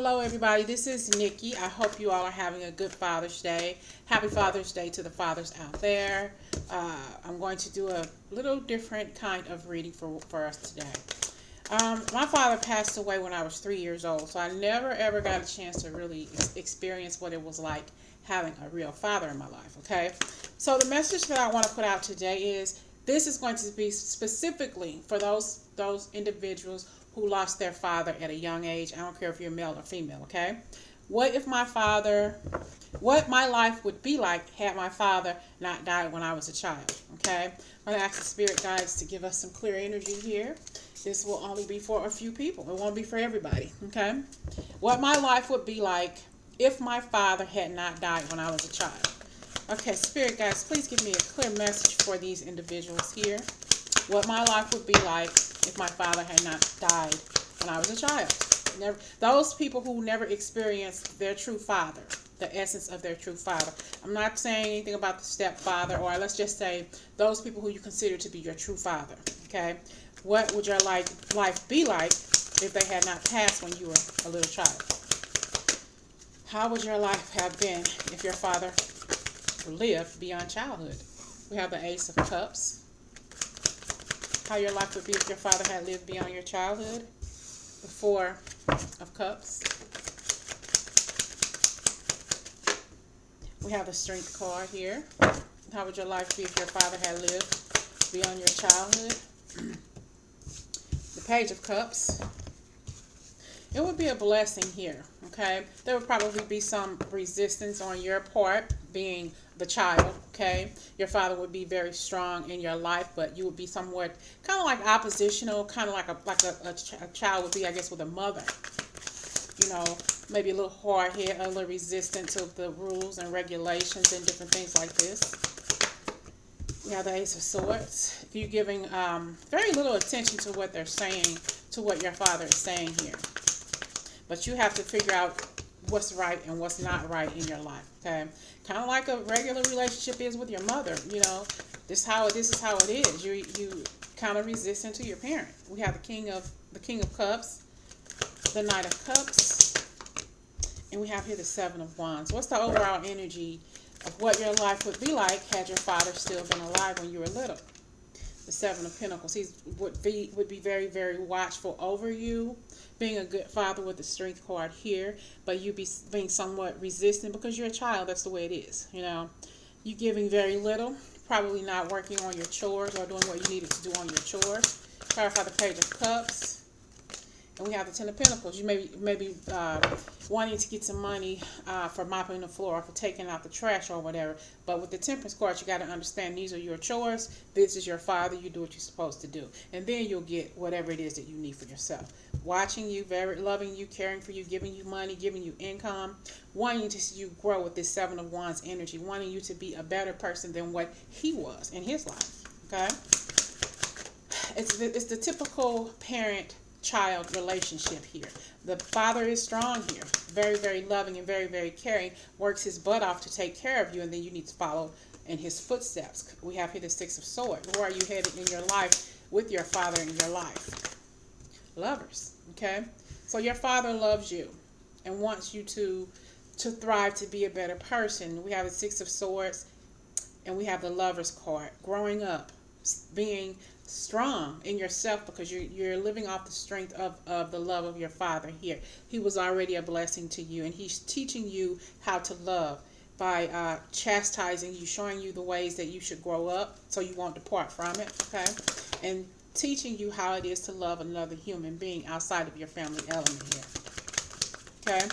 Hello, everybody. This is Nikki. I hope you all are having a good Father's Day. Happy Father's Day to the fathers out there. I'm going to do a little different kind of reading for us today. My father passed away when I was 3 years old, so I never ever got a chance to really experience what it was like having a real father in my life, okay? So the message that I want to put out today is this is going to be specifically for those individuals who lost their father at a young age. I don't care if you're male or female, okay? What my life would be like had my father not died when I was a child, okay? I'm going to ask the spirit guides to give us some clear energy here. This will only be for a few people. It won't be for everybody, okay? What my life would be like if my father had not died when I was a child. Okay, spirit guides, please give me a clear message for these individuals here. What my life would be like if my father had not died when I was a child. Those people who never experienced their true father, the essence of their true father. I'm not saying anything about the stepfather, or let's just say those people who you consider to be your true father, okay? What would your life be like if they had not passed when you were a little child? How would your life have been if your father lived beyond childhood? We have the Ace of Cups. How your life would be if your father had lived beyond your childhood. The Four of Cups. We have the Strength card here. How would your life be if your father had lived beyond your childhood? The Page of Cups. It would be a blessing here, okay? There would probably be some resistance on your part, being the child, okay? Your father would be very strong in your life, but you would be somewhat kind of like oppositional, kind of like a child would be, I guess, with a mother. You know, maybe a little hard-headed, a little resistant to the rules and regulations and different things like this. We have the Ace of Swords. You're giving very little attention to what they're saying, to what your father is saying here. But you have to figure out what's right and what's not right in your life, okay? Kind of like a regular relationship is with your mother, you know. This is how it is. You kind of resistant to your parent. We have the King of Cups, the Knight of Cups, and we have here the Seven of Wands. What's the overall energy of what your life would be like had your father still been alive when you were little? The Seven of Pentacles. He would be very, very watchful over you, being a good father with the Strength card here, but you being somewhat resistant because you're a child. That's the way it is, you know. You giving very little, probably not working on your chores or doing what you needed to do on your chores. Clarify the Page of Cups. And we have the Ten of Pentacles. You may be wanting to get some money for mopping the floor or for taking out the trash or whatever. But with the Temperance card, you got to understand these are your chores. This is your father. You do what you're supposed to do. And then you'll get whatever it is that you need for yourself. Watching you, very loving you, caring for you, giving you money, giving you income, wanting to see you grow with this Seven of Wands energy, wanting you to be a better person than what he was in his life. Okay? It's the typical parent-child relationship here. The father is strong here, very, very loving and very, very caring, works his butt off to take care of you, and then you need to follow in his footsteps. We have here the Six of Swords. Where are you headed in your life with your father in your life? Lovers, okay? So your father loves you and wants you to thrive, to be a better person. We have the Six of Swords, and we have the Lover's card. Growing up, being strong in yourself because you're living off the strength of the love of your father here. He was already a blessing to you, and he's teaching you how to love by chastising you, showing you the ways that you should grow up so you won't depart from it, okay? And teaching you how it is to love another human being outside of your family element here, okay?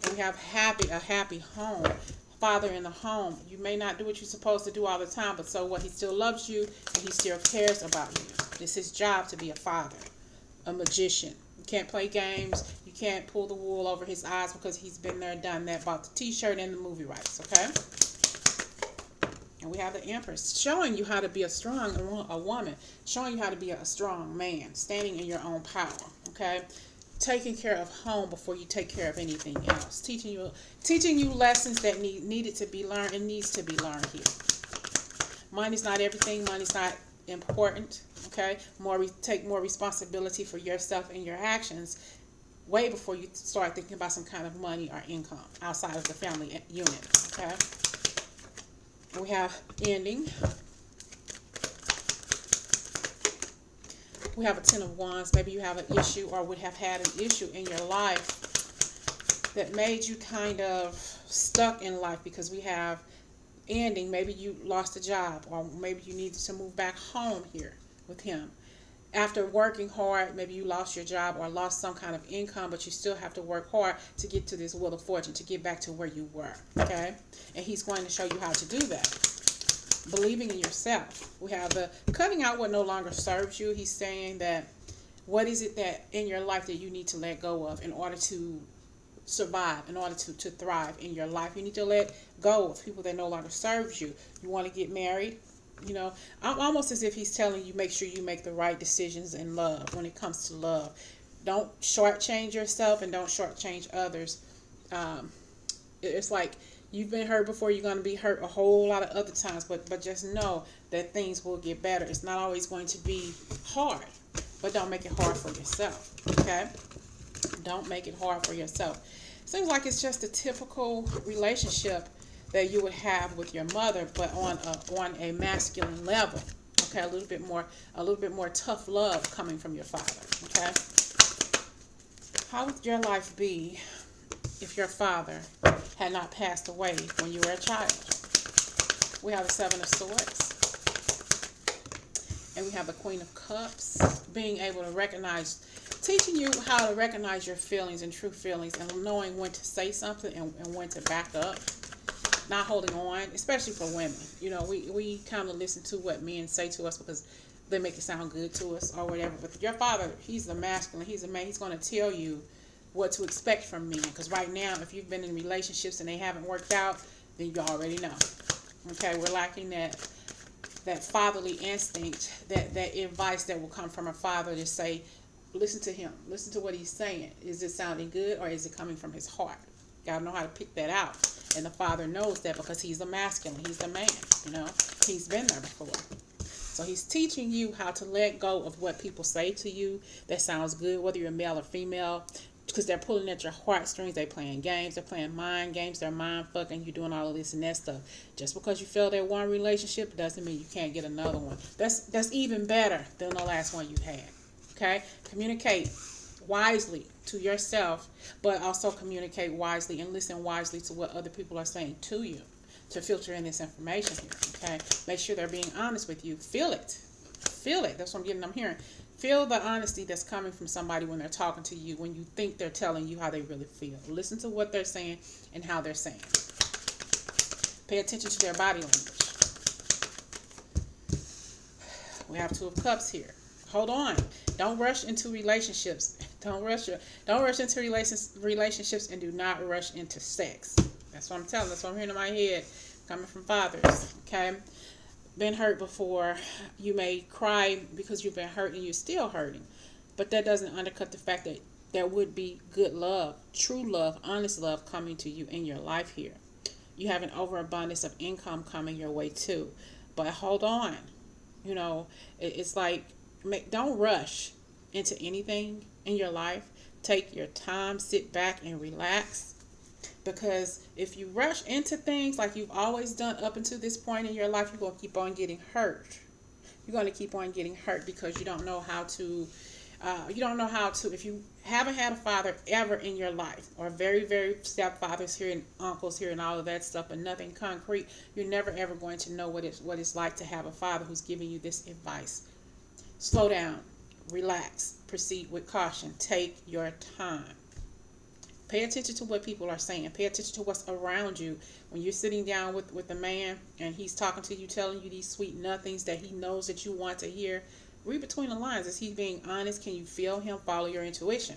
And we have a happy home. Father in the home. You may not do what you're supposed to do all the time, but so what? He still loves you and he still cares about you. It's his job to be a father, a magician. You can't play games. You can't pull the wool over his eyes because he's been there, done that, bought the t-shirt and the movie rights, okay? And we have the Empress showing you how to be a woman, showing you how to be a strong man, standing in your own power, okay? Taking care of home before you take care of anything else. Teaching you lessons that needed to be learned and needs to be learned here. Money's not everything. Money's not important. Okay, take more responsibility for yourself and your actions. way before you start thinking about some kind of money or income outside of the family unit. Okay. We have ending. We have a Ten of Wands. Maybe you have an issue or would have had an issue in your life that made you kind of stuck in life, because we have ending. Maybe you lost a job, or maybe you needed to move back home here with him. After working hard, maybe you lost your job or lost some kind of income, but you still have to work hard to get to this wheel of fortune, to get back to where you were. Okay? And he's going to show you how to do that. Believing in yourself. We have the cutting out what no longer serves you. He's saying that what is it that in your life that you need to let go of in order to survive, in order to thrive in your life. You need to let go of people that no longer serves you. You want to get married, you know, almost as if he's telling you, make sure you make the right decisions in love when it comes to love. Don't shortchange yourself and don't shortchange others. It's like you've been hurt before, you're going to be hurt a whole lot of other times, but just know that things will get better. It's not always going to be hard, but don't make it hard for yourself. Okay? Don't make it hard for yourself. Seems like it's just a typical relationship that you would have with your mother, but on a masculine level. Okay, a little bit more tough love coming from your father. Okay, how would your life be if your father had not passed away when you were a child? We have the Seven of Swords, and we have the Queen of Cups. Being able to recognize, teaching you how to recognize your feelings and true feelings, and knowing when to say something and when to back up. Not holding on, especially for women. You know, we kind of listen to what men say to us because they make it sound good to us or whatever. But your father, he's the masculine, he's a man. He's going to tell you what to expect from men. Because right now, if you've been in relationships and they haven't worked out, then you already know. Okay, we're lacking that fatherly instinct, that advice that will come from a father to say, listen to him, listen to what he's saying. Is it sounding good or is it coming from his heart? You gotta know how to pick that out. And the father knows that because he's the masculine, he's the man, you know, he's been there before. So he's teaching you how to let go of what people say to you that sounds good, whether you're male or female, because they're pulling at your heartstrings. They're playing games, they're playing mind games, they're mind fucking, you're doing all of this and that stuff. Just because you failed at one relationship doesn't mean you can't get another one. That's even better than the last one you had. Okay? Communicate wisely to yourself, but also communicate wisely and listen wisely to what other people are saying to you to filter in this information here. Okay, make sure they're being honest with you. Feel it. That's what I'm hearing. Feel the honesty that's coming from somebody when they're talking to you, when you think they're telling you how they really feel. Listen to what they're saying and how they're saying. Pay attention to their body language. We have Two of Cups here. Hold on. Don't rush into relationships. Don't rush into relationships, and do not rush into sex. That's what I'm telling. That's what I'm hearing in my head, coming from fathers. Okay, been hurt before. You may cry because you've been hurt and you're still hurting, but that doesn't undercut the fact that there would be good love, true love, honest love coming to you in your life here. You have an overabundance of income coming your way too, but hold on. You know, it's like, don't rush into anything in your life. Take your time, sit back and relax. Because if you rush into things like you've always done up until this point in your life, you're going to keep on getting hurt. You're going to keep on getting hurt because you don't know how to, if you haven't had a father ever in your life, or very, very stepfathers here and uncles here and all of that stuff, but nothing concrete, you're never ever going to know what it's like to have a father who's giving you this advice. Slow down, relax, proceed with caution, take your time. Pay attention to what people are saying. Pay attention to what's around you. When you're sitting down with a man and he's talking to you, telling you these sweet nothings that he knows that you want to hear, read between the lines. Is he being honest? Can you feel him? Follow your intuition.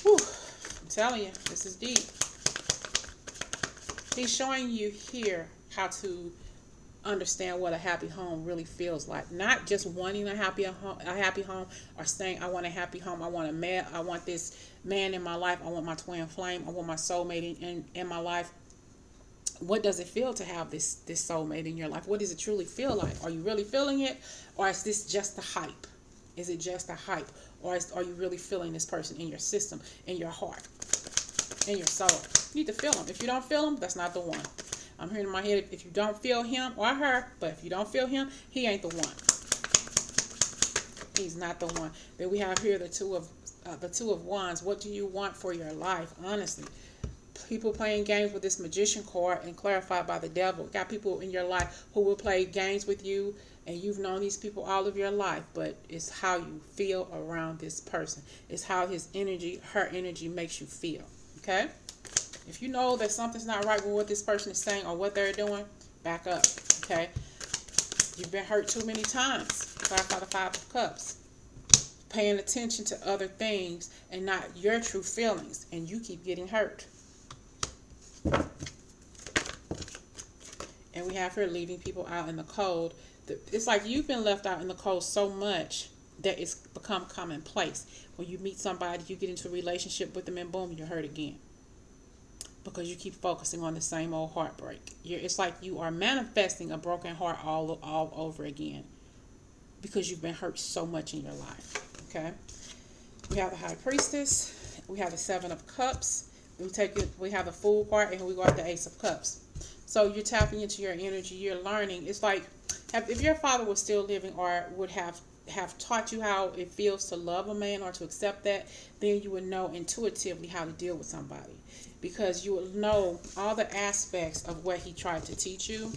Whew. I'm telling you, this is deep. He's showing you here how to understand what a happy home really feels like. Not just wanting a happy home, or saying I want a happy home. I want this man in my life. I want my twin flame. I want my soulmate in my life. What does it feel to have this soulmate in your life? What does it truly feel like? Are you really feeling it, or is this just the hype? Is it just a hype? Or are you really feeling this person in your system, in your heart, in your soul? You need to feel them. If you don't feel them, that's not the one. I'm hearing in my head, if you don't feel him or her, but if you don't feel him, he ain't the one. He's not the one. Then we have here the two of wands. What do you want for your life? Honestly, people playing games with this magician card and clarified by the devil. Got people in your life who will play games with you, and you've known these people all of your life, but it's how you feel around this person. It's how his energy, her energy makes you feel. Okay? If you know that something's not right with what this person is saying or what they're doing, back up. Okay? You've been hurt too many times. Clarify the Five of Cups. Paying attention to other things and not your true feelings, and you keep getting hurt. And we have here leaving people out in the cold. It's like you've been left out in the cold so much that it's become commonplace. When you meet somebody, you get into a relationship with them, and boom, you're hurt again. Because you keep focusing on the same old heartbreak. It's like you are manifesting a broken heart all over again. Because you've been hurt so much in your life. Okay? We have the High Priestess. We have the Seven of Cups. We have the Fool card, and we got the Ace of Cups. So you're tapping into your energy. You're learning. It's like if your father was still living or would have taught you how it feels to love a man or to accept that, then you would know intuitively how to deal with somebody. Because you will know all the aspects of what he tried to teach you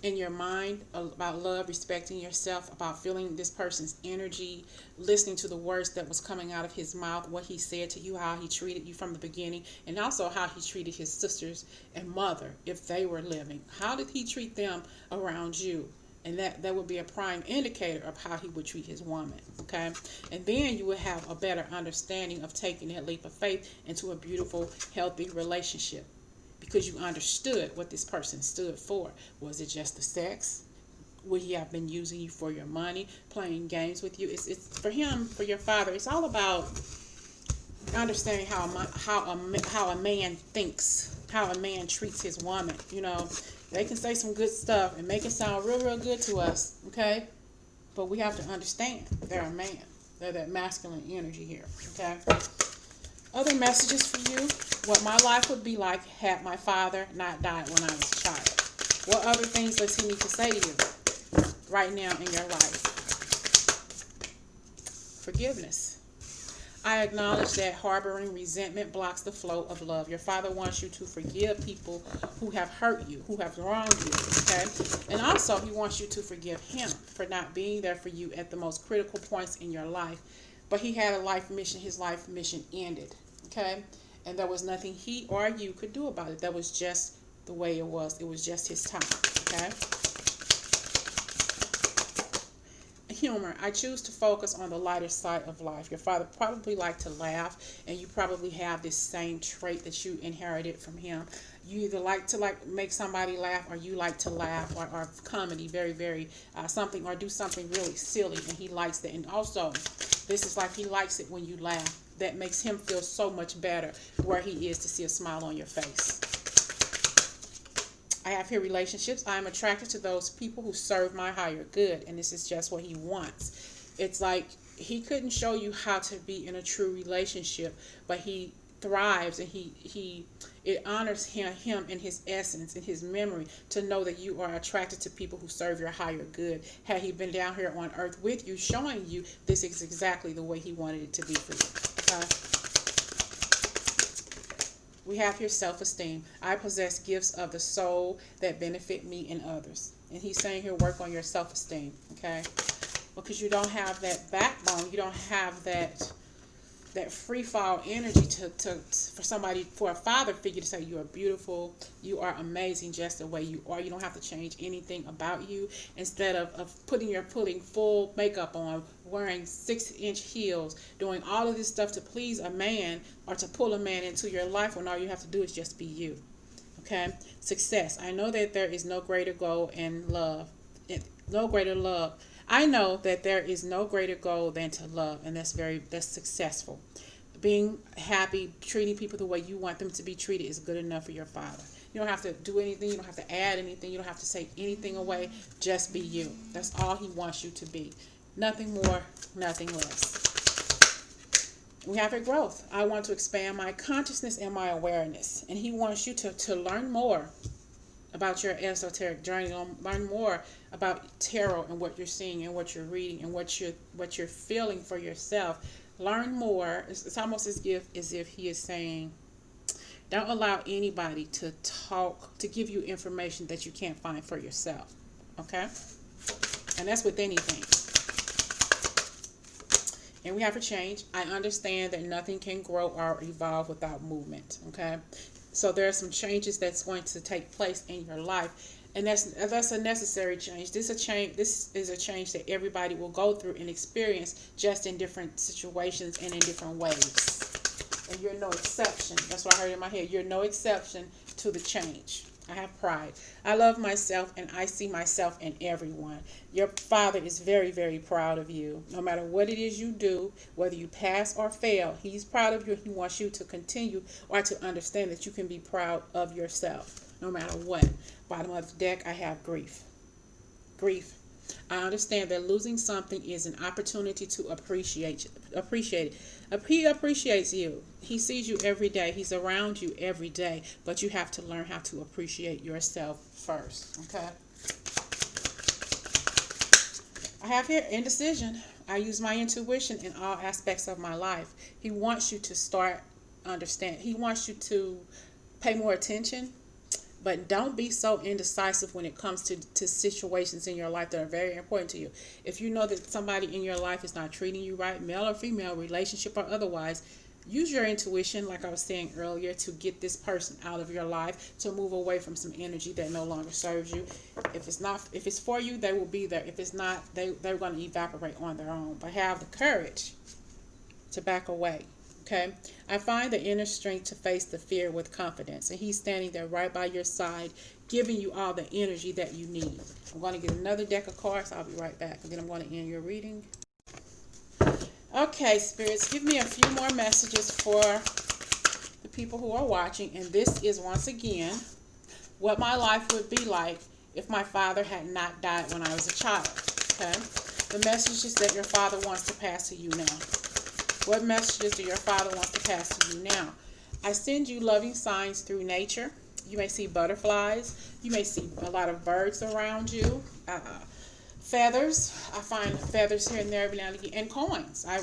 in your mind about love, respecting yourself, about feeling this person's energy, listening to the words that was coming out of his mouth, what he said to you, how he treated you from the beginning, and also how he treated his sisters and mother if they were living. How did he treat them around you? And that would be a prime indicator of how he would treat his woman, okay? And then you would have a better understanding of taking that leap of faith into a beautiful, healthy relationship. Because you understood what this person stood for. Was it just the sex? Would he have been using you for your money, playing games with you? It's for him, for your father. It's all about understanding how a man thinks, how a man treats his woman. You know, they can say some good stuff and make it sound real, real good to us, okay? But we have to understand they're a man. They're that masculine energy here, okay? Other messages for you. What my life would be like had my father not died when I was a child. What other things does he need to say to you right now in your life? Forgiveness. I acknowledge that harboring resentment blocks the flow of love. Your father wants you to forgive people who have hurt you, who have wronged you, okay? And also, he wants you to forgive him for not being there for you at the most critical points in your life. But he had a life mission. His life mission ended, okay? And there was nothing he or you could do about it. That was just the way it was. It was just his time, okay? Humor. I choose to focus on the lighter side of life. Your father probably liked to laugh, and you probably have this same trait that you inherited from him. You either like to make somebody laugh, or you like to laugh, or comedy, very, very something, or do something really silly, and he likes that. And also, this is like he likes it when you laugh. That makes him feel so much better where he is to see a smile on your face. I have here relationships. I am attracted to those people who serve my higher good, and this is just what he wants. It's like he couldn't show you how to be in a true relationship, but he thrives, and it honors him in his essence, in his memory, to know that you are attracted to people who serve your higher good. Had he been down here on earth with you, showing you this is exactly the way he wanted it to be for you. Okay? We have here self-esteem. I possess gifts of the soul that benefit me and others. And he's saying here, work on your self-esteem, okay? Because you don't have that backbone. You don't have that free fall energy for a father figure to say you are beautiful, you are amazing just the way you are. You don't have to change anything about you. Instead of putting full makeup on, wearing 6-inch heels, doing all of this stuff to please a man or to pull a man into your life, when all you have to do is just be you. Okay? Success. I know that there is no greater goal in love. No greater love. I know that there is no greater goal than to love, and that's successful. Being happy, treating people the way you want them to be treated is good enough for your father. You don't have to do anything. You don't have to add anything. You don't have to take anything away. Just be you. That's all he wants you to be. Nothing more, nothing less. We have a growth. I want to expand my consciousness and my awareness. And he wants you to learn more about your esoteric journey, learn more about tarot and what you're seeing and what you're reading and what you're feeling for yourself. Learn more. It's almost as if he is saying, don't allow anybody to give you information that you can't find for yourself. Okay? And that's with anything. And we have to change. I understand that nothing can grow or evolve without movement. Okay? So there are some changes that's going to take place in your life. And that's a necessary change. This is a change that everybody will go through and experience, just in different situations and in different ways. And you're no exception. That's what I heard in my head. You're no exception to the change. I have pride. I love myself, and I see myself in everyone. Your father is very, very proud of you. No matter what it is you do, whether you pass or fail, he's proud of you. He wants you to continue or to understand that you can be proud of yourself, no matter what. Bottom of the deck, I have grief. Grief. I understand that losing something is an opportunity to appreciate it. He appreciates you. He sees you every day. He's around you every day. But you have to learn how to appreciate yourself first. Okay? I have here indecision. I use my intuition in all aspects of my life. He wants you to start understand. He wants you to pay more attention. But don't be so indecisive when it comes to situations in your life that are very important to you. If you know that somebody in your life is not treating you right, male or female, relationship or otherwise, use your intuition, like I was saying earlier, to get this person out of your life, to move away from some energy that no longer serves you. If it's for you, they will be there. If it's not, they're going to evaporate on their own. But have the courage to back away. Okay, I find the inner strength to face the fear with confidence, and he's standing there right by your side, giving you all the energy that you need. I'm going to get another deck of cards. I'll be right back, and then I'm going to end your reading. Okay, spirits, give me a few more messages for the people who are watching, and this is once again what my life would be like if my father had not died when I was a child. Okay, the messages that your father wants to pass to you now. What messages do your father want to pass to you now? I send you loving signs through nature. You may see butterflies. You may see a lot of birds around you. Feathers. I find feathers here and there every now and again. And coins. I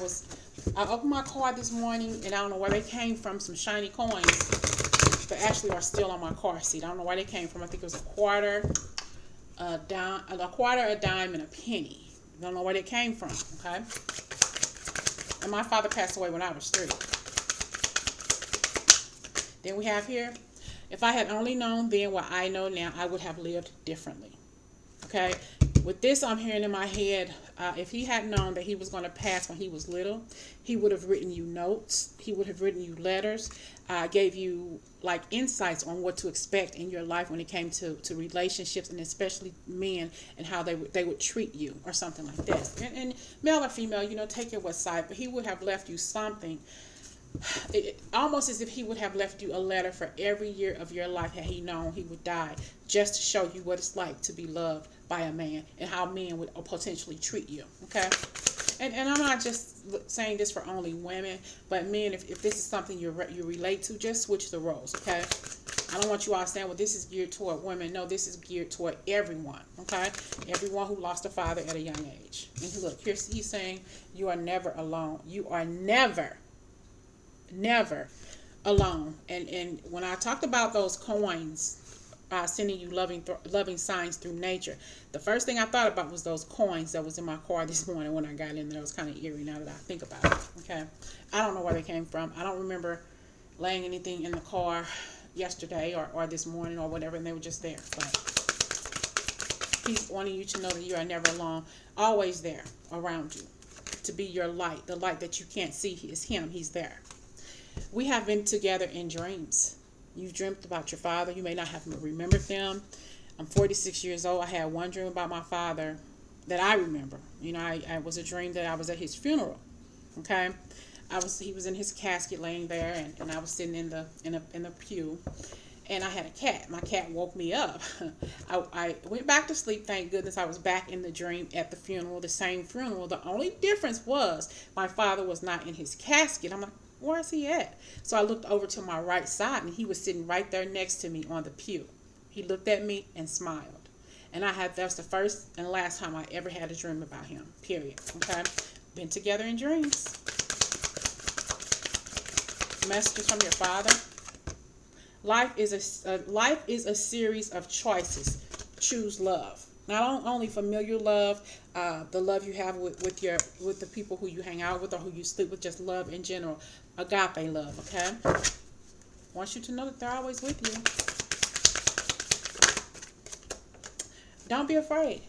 opened my card this morning, and I don't know where they came from. Some shiny coins that actually are still on my car seat. I don't know where they came from. I think it was a quarter, a dime, and a penny. I don't know where they came from. Okay. And my father passed away when I was 3. Then we have here, if I had only known then what I know now, I would have lived differently. Okay? With this, I'm hearing in my head, if he had known that he was going to pass when he was little, he would have written you notes. He would have written you letters, gave you like insights on what to expect in your life when it came to relationships, and especially men, and how they would treat you or something like this. And male or female, take it what side, but he would have left you something. Almost as if he would have left you a letter for every year of your life had he known he would die, just to show you what it's like to be loved by a man and how men would potentially treat you. Okay? And I'm not just saying this for only women, but men, if this is something you relate to, just switch the roles. Okay? I don't want you all saying, well, this is geared toward women. No, this is geared toward everyone. Okay? Everyone who lost a father at a young age. And look, he's saying you are never alone. You are never alone. And when I talked about those coins, sending you loving signs through nature, the first thing I thought about was those coins that was in my car this morning when I got in there. It was kind of eerie now that I think about it. Okay, I don't know where they came from. I don't remember laying anything in the car yesterday or this morning or whatever, and they were just there. But he's wanting you to know that you are never alone, always there around you, to be your light. The light that you can't see is him. He's there. We have been together in dreams. You've dreamt about your father. You may not have remembered them. I'm 46 years old. I had one dream about my father that I remember. I was a dream that I was at his funeral. Okay, he was in his casket laying there, and I was sitting in the pew, and I had a cat. My cat woke me up. I went back to sleep. Thank goodness I was back in the dream at the funeral, the same funeral. The only difference was my father was not in his casket. I'm like, where's he at? So I looked over to my right side, and he was sitting right there next to me on the pew. He looked at me and smiled. And that's the first and last time I ever had a dream about him, period. Okay? Been together in dreams. Messages from your father. Life is a series of choices. Choose love. Not only familiar love, the love you have with the people who you hang out with or who you sleep with, just love in general. Agape love, okay? I want you to know that they're always with you. Don't be afraid.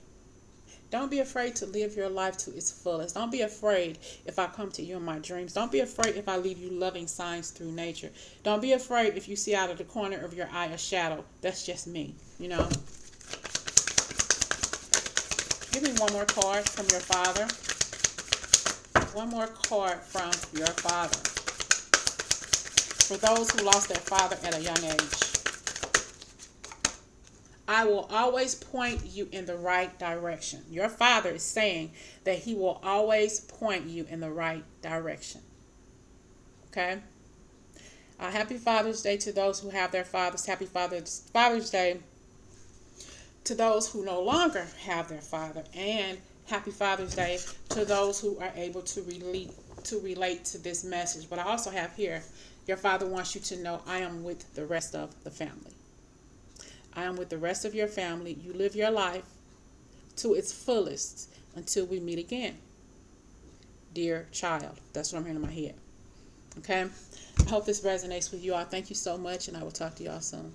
Don't be afraid to live your life to its fullest. Don't be afraid if I come to you in my dreams. Don't be afraid if I leave you loving signs through nature. Don't be afraid if you see out of the corner of your eye a shadow. That's just me, you know. Give me one more card from your father. One more card from your father. For those who lost their father at a young age. I will always point you in the right direction. Your father is saying that he will always point you in the right direction. Okay? Happy Father's Day to those who have their fathers. Happy Father's Day to those who no longer have their father. And happy Father's Day to those who are able to relate to this message. But I also have here, your father wants you to know, I am with the rest of the family. I am with the rest of your family. You live your life to its fullest until we meet again. Dear child. That's what I'm hearing in my head. Okay? I hope this resonates with you all. Thank you so much, and I will talk to y'all soon.